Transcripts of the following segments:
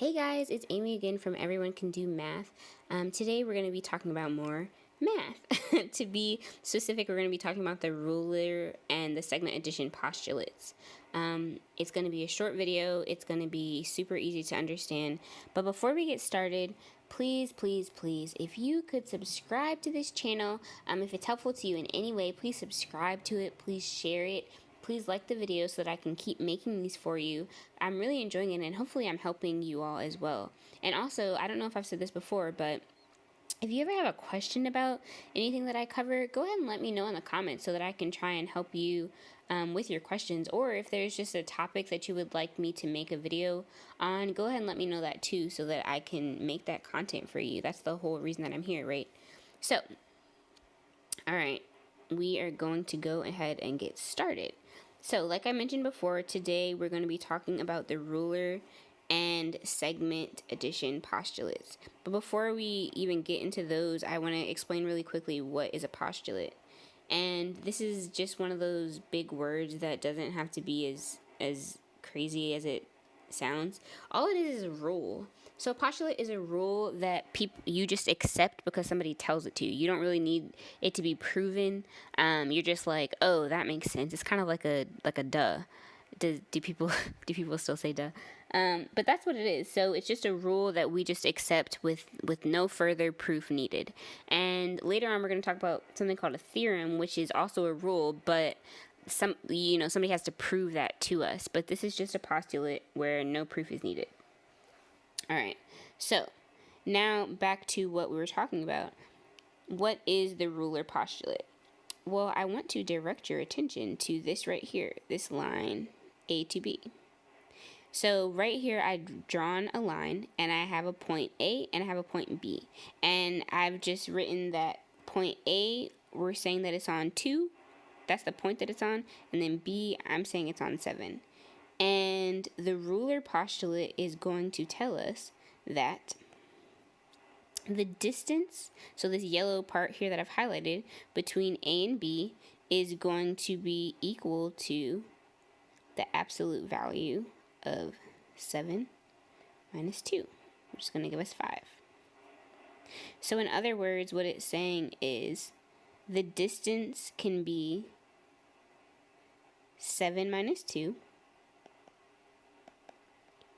Hey guys, it's Amy again from Everyone Can Do Math. Today we're going to be talking about more math. To be specific, we're going to be talking about the ruler and the segment addition postulates. It's going to be a short video. It's going to be super easy to understand. But before we get started, please, if you could subscribe to this channel, if it's helpful to you in any way, please subscribe to it. Please share it. Please like the video so that I can keep making these for you. I'm really enjoying it, and hopefully I'm helping you all as well. And also, I don't know if I've said this before, but if you ever have a question about anything that I cover, go ahead and let me know in the comments so that I can try and help you with your questions. Or if there's just a topic that you would like me to make a video on, go ahead and let me know that too so that I can make that content for you. That's the whole reason that I'm here, right? So, all right, we are going to go ahead and get started. So, like I mentioned before, today we're going to be talking about the ruler and segment addition postulates. But before we even get into those, I want to explain really quickly what is a postulate. And this is just one of those big words that doesn't have to be as crazy as it sounds. All it is a rule. So a postulate is a rule that you just accept because somebody tells it to you. You don't really need it to be proven. You're just like, oh, that makes sense. It's kind of like a duh. Do people still say duh? But that's what it is. So it's just a rule that we just accept with no further proof needed. And later on, we're going to talk about something called a theorem, which is also a rule, but somebody has to prove that to us. But this is just a postulate where no proof is needed. All right. So now back to what we were talking about. What is the ruler postulate? Well, I want to direct your attention to this right here, this line A to B. So right here, I've drawn a line, and I have a point A, and I have a point B. And I've just written that point A, we're saying that it's on 2. That's the point that it's on. And then B, I'm saying it's on 7. And the ruler postulate is going to tell us that the distance, so this yellow part here that I've highlighted, between A and B is going to be equal to the absolute value of 7 minus 2, which is going to give us 5. So in other words, what it's saying is the distance can be 7 minus 2,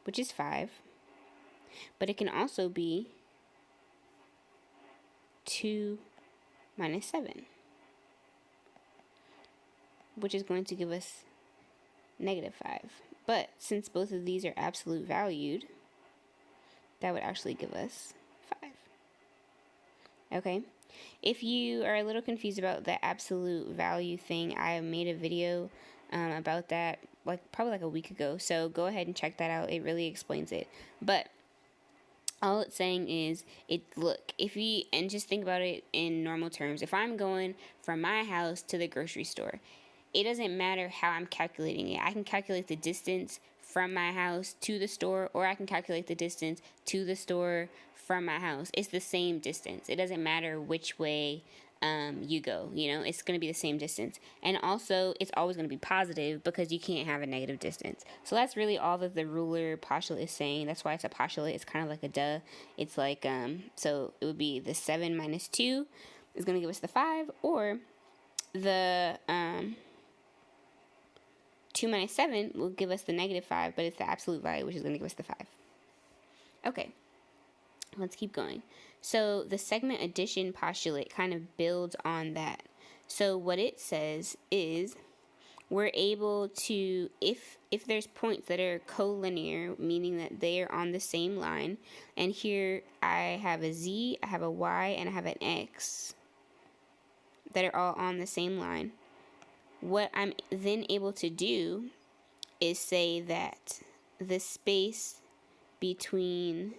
which is 5, but it can also be 2 minus 7, which is going to give us negative 5. But since both of these are absolute valued, that would actually give us 5. Okay? If you are a little confused about the absolute value thing, I made a video about that probably a week ago. So go ahead and check that out. It really explains it. But all it's saying is, and just think about it in normal terms. If I'm going from my house to the grocery store, it doesn't matter how I'm calculating it. I can calculate the distance from my house to the store, or I can calculate the distance to the store from my house. It's the same distance. It doesn't matter which way you go. It's going to be the same distance. And also, it's always going to be positive because you can't have a negative distance. So that's really all that the ruler postulate is saying. That's why it's a postulate. It's kind of like a duh. It's like, so it would be the 7 minus 2 is going to give us the 5, or the 2 minus 7 will give us the negative 5, but it's the absolute value, which is going to give us the 5. Okay, let's keep going. So the segment addition postulate kind of builds on that. So what it says is we're able to, if there's points that are collinear, meaning that they are on the same line, and here I have a Z, I have a Y, and I have an X that are all on the same line. What I'm then able to do is say that the space between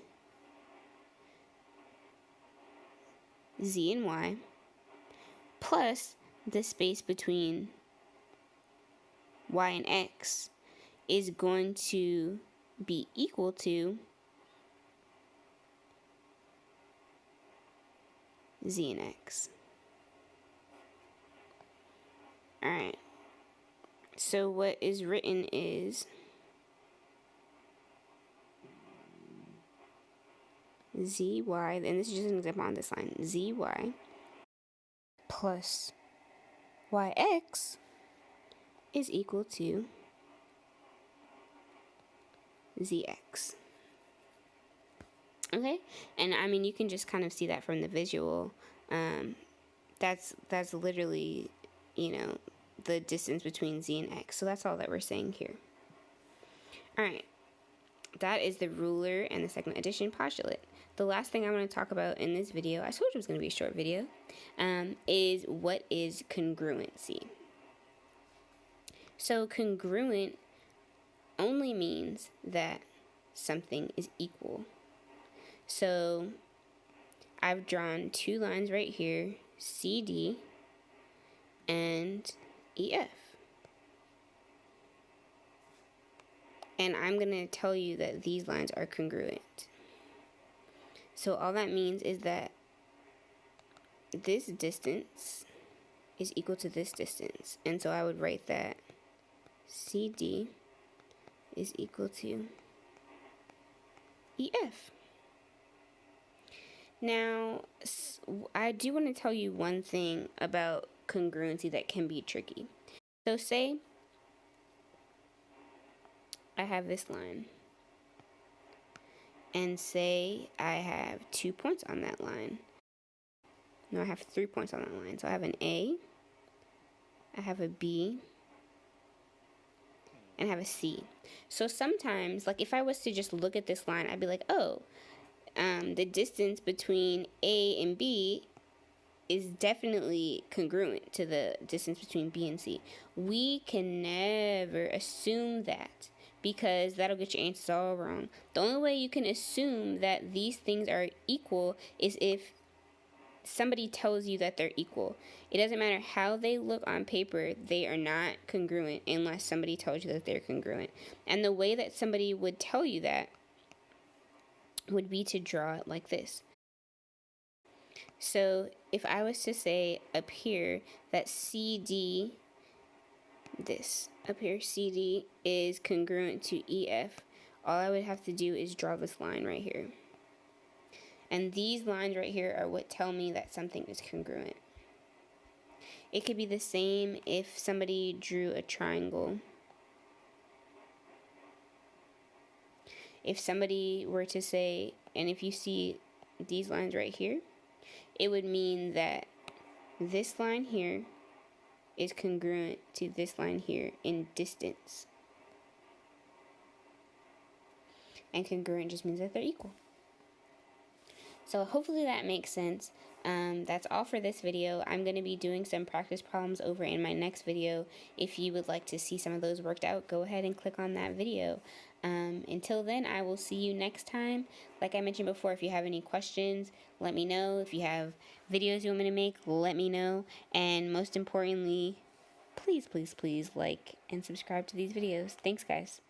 Z and Y plus the space between Y and X is going to be equal to Z and X. Alright, so what is written is zy, and this is just an example on this line, zy plus yx is equal to zx. Okay, and I mean, you can just kind of see that from the visual. That's literally, the distance between z and x. So that's all that we're saying here. All right, that is the ruler and the segment addition postulate. The last thing I want to talk about in this video, I told you it was going to be a short video, is what is congruency. So congruent only means that something is equal. So I've drawn two lines right here, CD and EF. And I'm going to tell you that these lines are congruent. So all that means is that this distance is equal to this distance. And so I would write that CD is equal to EF. Now, I do want to tell you one thing about congruency that can be tricky. So say I have this line, and say I have 2 points on that line. No, I have 3 points on that line. So I have an A, I have a B, and I have a C. So sometimes, like if I was to just look at this line, I'd be like, oh, the distance between A and B is definitely congruent to the distance between B and C. We can never assume that, because that'll get your answers all wrong. The only way you can assume that these things are equal is if somebody tells you that they're equal. It doesn't matter how they look on paper, they are not congruent unless somebody tells you that they're congruent. And the way that somebody would tell you that would be to draw it like this. So if I was to say up here that CD, this up here, CD is congruent to EF, all I would have to do is draw this line right here. And these lines right here are what tell me that something is congruent. It could be the same if somebody drew a triangle. If somebody were to say, and if you see these lines right here, it would mean that this line here is congruent to this line here in distance. And congruent just means that they're equal. So hopefully that makes sense. That's all for this video. I'm going to be doing some practice problems over in my next video. If you would like to see some of those worked out, go ahead and click on that video. Until then, I will see you next time. Like I mentioned before, if you have any questions, let me know. If you have videos you want me to make, let me know. And most importantly, please, please, please like and subscribe to these videos. Thanks, guys.